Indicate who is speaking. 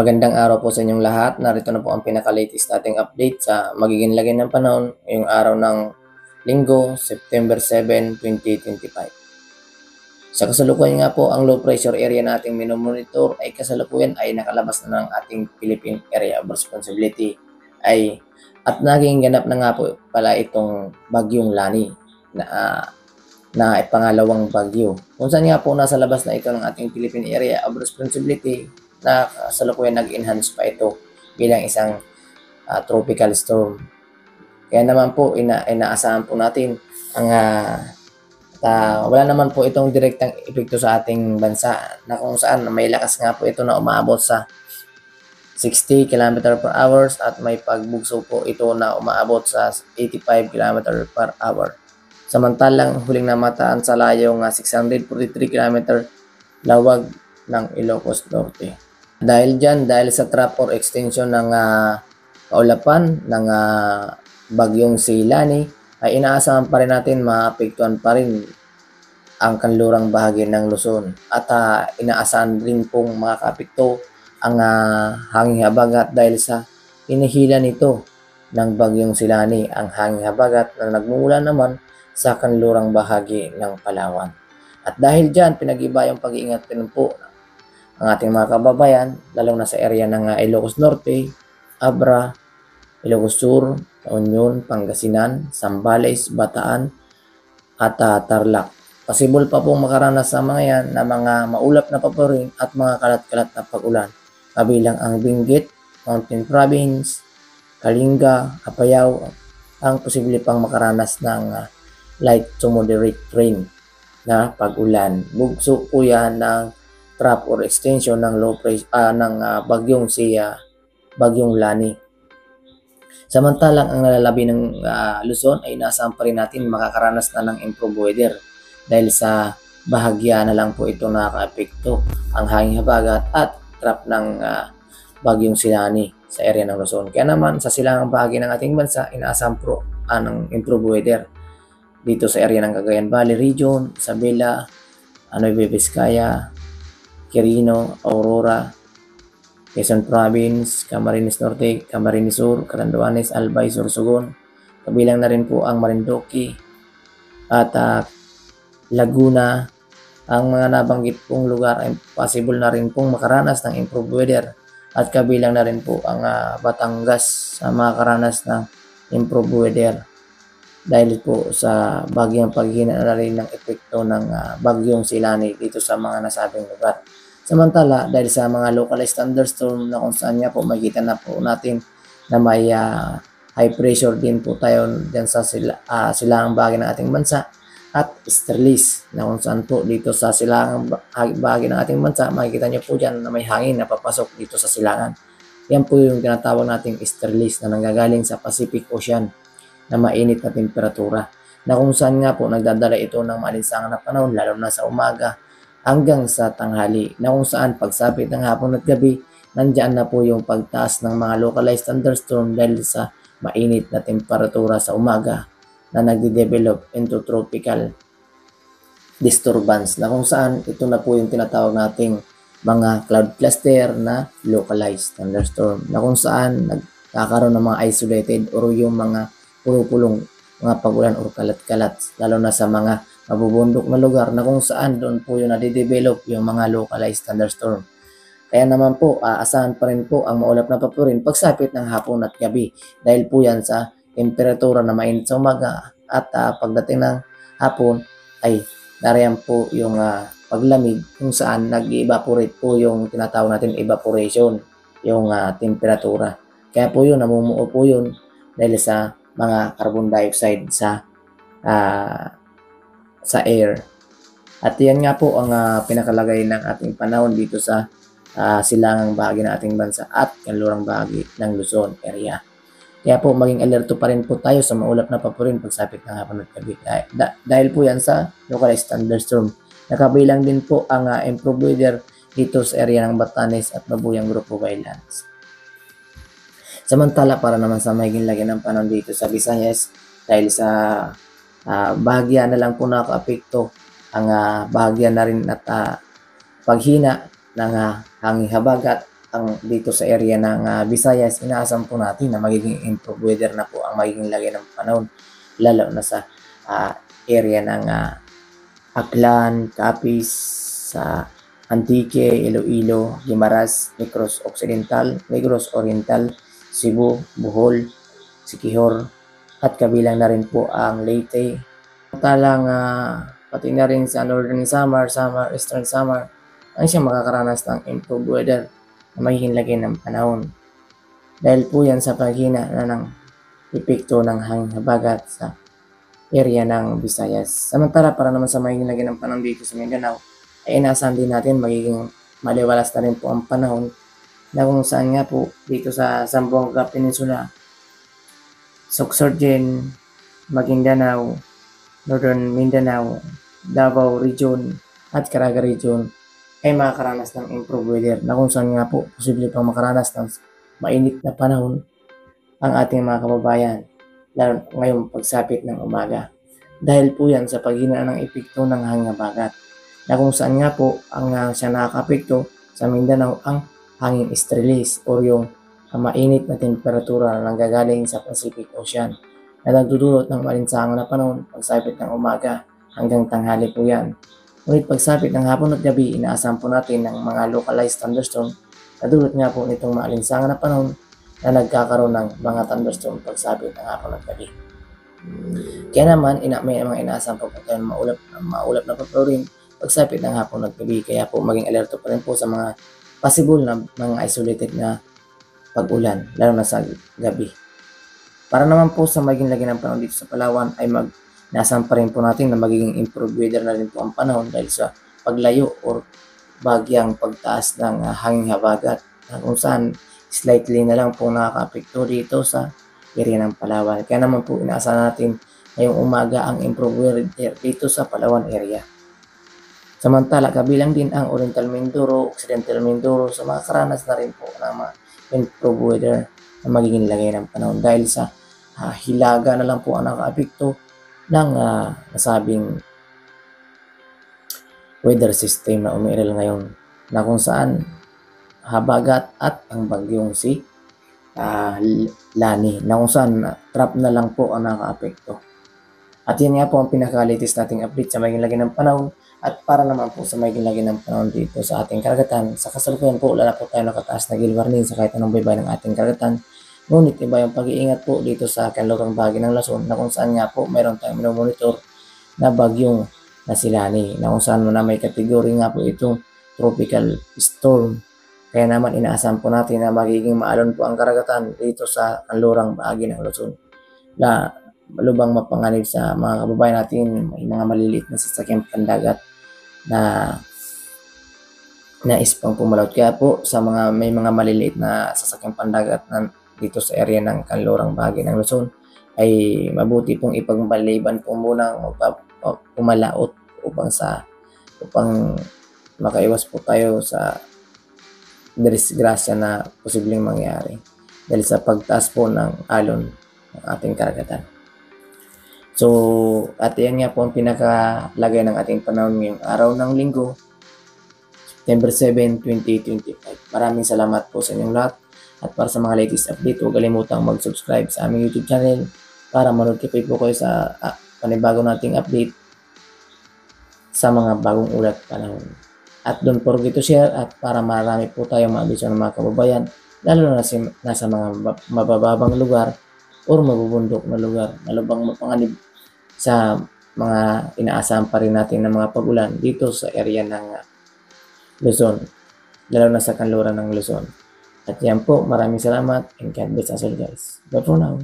Speaker 1: Magandang araw po sa inyong lahat. Narito na po ang pinaka-latest nating update sa magiging lagay ng panahon ngayong araw ng Linggo, September 7, 2025. Sa kasalukuyan nga po, ang low pressure area nating minomonitor ay kasalukuyan ay nakalabas na ng ating Philippine Area of Responsibility at naging ganap na nga po pala itong bagyong Lani na pangalawang bagyo. Kung saan nga po nasa labas na ito ng ating Philippine Area of Responsibility na kasalukuyan nag-enhance pa ito bilang isang tropical storm. Kaya naman po inaasahan po natin ang wala naman po itong direktang epekto sa ating bansa na kung saan may lakas nga po ito na umaabot sa 60 km per hour at may pagbugso po ito na umaabot sa 85 km per hour. Samantalang huling namataan sa layong 643 km lawag ng Ilocos Norte. Dahil sa trap or extension ng kaulapan ng bagyong si Lani, ay inaasahan pa rin natin maapektuhan pa rin ang kanlurang bahagi ng Luzon at inaasahan rin pong makakapekto ang hanging habagat dahil sa hinihila nito ng bagyong si Lani, ang hanging habagat na nagmumula naman sa kanlurang bahagi ng Palawan. At dahil dyan, pinag-iba yung pag-iingat din po ang ating mga kababayan, lalo na sa area ng Ilocos Norte, Abra, Ilocos Sur, La Union, Pangasinan, Zambales, Bataan, at Tarlac. Possible pa pong makaranas sa mga yan na mga maulap na paparin at mga kalat-kalat na pag-ulan, kabilang ang Benguet, Mountain Province, Kalinga, Apayao, ang posible pang makaranas ng light to moderate rain na pag-ulan. Bugso po yan ng trap or extension ng bagyong Lani. Samantalang ang nalalabi ng Luzon ay inaasahan pa rin natin makakaranas na ng improved weather dahil sa bahagya na lang po ito nakaka-epekto ang hanging habagat at trap ng bagyong Lani sa area ng Luzon. Kaya naman sa silangang bahagi ng ating bansa, inaasahan po ng improved weather dito sa area ng Cagayan Valley Region, Isabela, Nueva Vizcaya, Quirino, Aurora, Quezon Province, Camarines Norte, Camarines Sur, Catanduanes, Albay, Sorsogon. Kabilang na rin po ang Marinduque at Laguna. Ang mga nabanggit pong lugar ay possible na rin pong makaranas ng improved weather at kabilang na rin po ang Batangas sa makaranas ng improved weather dahil po sa bagyang paghina na rin ng epekto ng bagyong Lani dito sa mga nasabing lugar. Samantala, dahil sa mga localized thunderstorm na kung saan nga po makikita na po natin na may high pressure din po tayo dyan sa silangang bahagi ng ating bansa at easterlies na kung saan po dito sa silangang bahagi ng ating bansa, makikita nyo po dyan na may hangin na papasok dito sa silangan. Yan po yung tinatawag nating easterlies na nanggagaling sa Pacific Ocean na mainit na temperatura na kung saan nga po nagdadala ito ng maalinsangan na panahon lalo na sa umaga hanggang sa tanghali na kung saan pagsapit ng hapon at gabi, nandyan na po yung pagtaas ng mga localized thunderstorm dahil sa mainit na temperatura sa umaga na nagde-develop into tropical disturbance na kung saan ito na po yung tinatawag nating mga cloud cluster na localized thunderstorm na kung saan nagkakaroon ng mga isolated or yung mga pulong-pulong mga pagulan or kalat-kalat lalo na sa mga mabubundok na lugar na kung saan doon po yung nade-develop yung mga localized thunderstorm. Kaya naman po, asahan pa rin po ang maulap na papurin pagsapit ng hapon at gabi dahil po yan sa temperatura na mainit sa umaga at pagdating ng hapon ay nariyan po yung paglamig kung saan nag-evaporate po yung tinatawag natin evaporation, yung temperatura. Kaya po yun, namumuo po yun dahil sa mga carbon dioxide sa air. At yan nga po ang pinakalagay ng ating panahon dito sa silangang bahagi ng ating bansa at kanlurang bahagi ng Luzon area. Kaya po maging alerto pa rin po tayo sa maulap na papurin pagsapit ng hapon at gabi. Dahil po yan sa localized thunderstorm. Nakabilang din po ang improved weather dito sa area ng Batanes at Babuyang Group of Islands. Samantala para naman sa magiging lagay ng panahon dito sa Visayas dahil sa bahagya na lang po nakaka-apekto ang bahagya na rin at paghina ng hanging habagat dito sa area ng Visayas, inaasahan po natin na magiging improved weather na po ang magiging lagay ng panahon, lalo na sa area ng Aklan, Capiz, sa Antique, Iloilo, Guimaras, Negros Occidental, Negros Oriental, Cebu, Bohol, Siquijor, at kabilang na rin po ang Leyte. Samantalang pati na rin sa Northern Samar, Eastern Samar, ang siya makakaranas ng improved weather na magiging lagay ng panahon. Dahil po yan sa paghina na ng epekto ng hangin habagat sa area ng Visayas. Samantala, para naman sa magiging lagay ng panahon dito sa Mindanao, ay inaasahan din natin magiging maliwalas na rin po ang panahon na kung saan nga po dito sa Zamboanga Peninsula, Sorsogon, Maguindanao, Northern Mindanao, Davao Region, at Caraga Region ay makakaranas ng improved weather na kung saan nga po posible pang makaranas ng mainit na panahon ang ating mga kababayan, lalo ngayong pagsapit ng umaga. Dahil po yan sa paghina ng epekto ng hangin habagat na kung saan nga po ang siya nakakapekto sa Mindanao ang hangin estrellis o yung mainit na temperatura na nanggagaling sa Pacific Ocean na nagdudulot ng malinsangan na panahon pagsapit ng umaga hanggang tanghali po yan. Ngunit pagsapit ng hapon at gabi, inaasahan po natin ng mga localized thunderstorm na dulot nga po nitong maalinsangan na panahon na nagkakaroon ng mga thunderstorm pagsapit ng hapon at gabi. Kaya naman, may mga inaasahan po tayo maulap na paparin pagsapit ng hapon at gabi. Kaya po maging alerto pa rin po sa mga possible na mga isolated na pag-ulan, lalo na sa gabi. Para naman po sa maging lagay ng panahon dito sa Palawan ay naasahan pa rin po natin na magiging improved weather na rin po ang panahon dahil sa paglayo or bagyang pagtaas ng hangin habagat na kung saan slightly na lang po nakaka-apekto dito sa area ng Palawan. Kaya naman po inaasahan natin ngayong umaga ang improved weather dito sa Palawan area. Samantala, kabilang din ang Oriental Mindoro, Occidental Mindoro sa mga karanas na rin po ng mga improved weather na magiging lagay ng panahon dahil sa hilaga na lang po ang naka-apekto ng nasabing weather system na umiiral ngayon na kung saan habagat at ang bagyong si Lani na kung saan trap na lang po ang naka-apekto. At yan nga po ang pinaka-latest nating update sa magiging lagay ng panahon. At para naman po sa magiging lagay ng panahon dito sa ating karagatan, sa kasalukuyan po wala na po tayo nakataas na gale warning sa kahit anong baybay ng ating karagatan. Ngunit iba yung pag-iingat po dito sa kanlurang bahagi ng Luzon na kung saan nga po mayroon tayong minomonitor na bagyong na si Lani na kung saan na may kategory nga po itong tropical storm. Kaya naman inaasahan po natin na magiging maalon po ang karagatan dito sa kanlurang bahagi ng Luzon. Na malubang mapanganib sa mga kababayan natin, may mga maliliit na sasakyang pandagat na nais pang pumalaut. Kaya po sa may mga maliliit na sasakyang pandagat na dito sa area ng kanlurang bahagi ng Luzon ay mabuti pong ipagmaliban po muna pumalaot upang makaiwas po tayo sa disgrasya na posibleng mangyari dahil sa pagtaas po ng alon ng ating karagatan. So, at yan nga po ang pinakalagay ng ating panahon ngayong araw ng linggo, September 7, 2025. Maraming salamat po sa inyong lahat. At para sa mga latest update, huwag kalimutang mag-subscribe sa aming YouTube channel para ma-notify po kayo sa panibago nating update sa mga bagong ulat panahon. At don't forget to share at para marami po tayong maabiso ng mga kababayan, lalo na nasa mga mabababang lugar o mabubundok na lugar na lubang mapanganib sa mga inaasahan pa rin natin ng mga pag-ulan dito sa area ng Luzon, lalo na sa kanluran ng Luzon. At yan po, maraming salamat and God bless us all guys. Bye for now.